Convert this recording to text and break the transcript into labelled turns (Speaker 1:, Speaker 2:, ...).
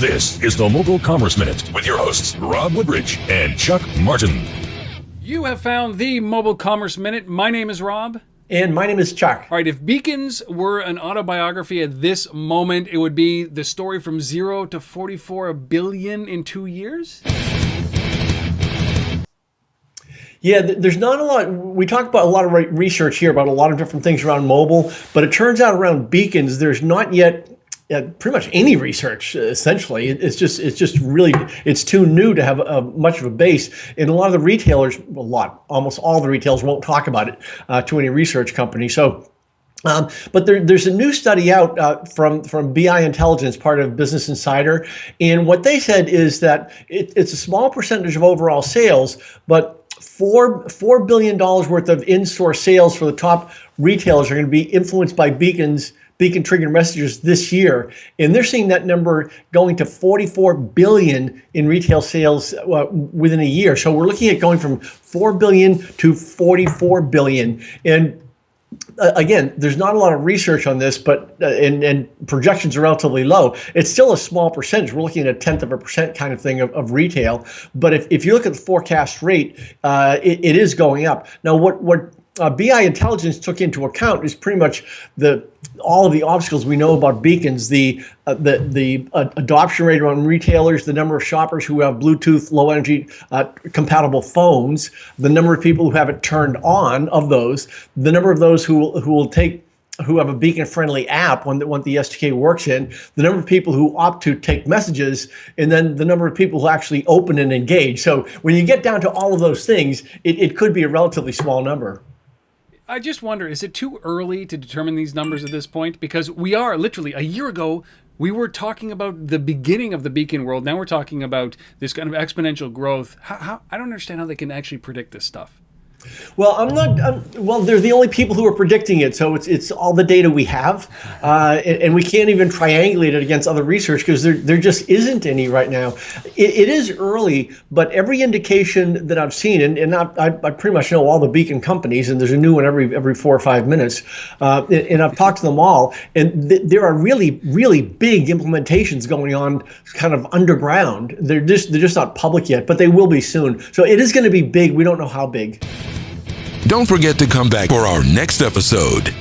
Speaker 1: This is the Mobile Commerce Minute with your hosts, Rob Woodbridge and Chuck Martin.
Speaker 2: You have found the Mobile Commerce Minute. My name is Rob.
Speaker 3: And my name is Chuck.
Speaker 2: All right, if Beacons were an autobiography at this moment, it would be the story from 0 to 44 billion in 2 years?
Speaker 3: Yeah, there's not a lot. We talk about a lot of research here about a lot of different things around mobile, but it turns out around beacons, there's not yet pretty much any research. Essentially, it's just really, it's too new to have much of a base. And a lot of the retailers, almost all the retailers won't talk about it to any research company. So. But there's a new study out from BI Intelligence, part of Business Insider, and what they said is that it's a small percentage of overall sales, but $4 billion worth of in-store sales for the top retailers are going to be influenced by beacon triggered messages this year, and they're seeing that number going to 44 billion in retail sales within a year. So we're looking at going from 4 billion to 44 billion, and again, there's not a lot of research on this, but and projections are relatively low. It's still a small percentage. We're looking at 0.1% kind of thing of retail. But if you look at the forecast rate, it is going up. Now, what BI Intelligence took into account is pretty much all of the obstacles we know about beacons, the adoption rate around retailers, the number of shoppers who have Bluetooth low energy compatible phones, the number of people who have it turned on of those, the number of those who have a beacon-friendly app when the SDK works in, the number of people who opt to take messages, and then the number of people who actually open and engage. So when you get down to all of those things, it could be a relatively small number.
Speaker 2: I just wonder, is it too early to determine these numbers at this point? Because we are literally, a year ago, we were talking about the beginning of the beacon world. Now we're talking about this kind of exponential growth. I don't understand how they can actually predict this stuff.
Speaker 3: Well, they're the only people who are predicting it, so it's all the data we have, and we can't even triangulate it against other research because there just isn't any right now. It is early, but every indication that I've seen, and I pretty much know all the beacon companies, and there's a new one every 4 or 5 minutes, and I've talked to them all, and there are really, really big implementations going on, kind of underground. They're just not public yet, but they will be soon. So it is going to be big. We don't know how big.
Speaker 1: Don't forget to come back for our next episode.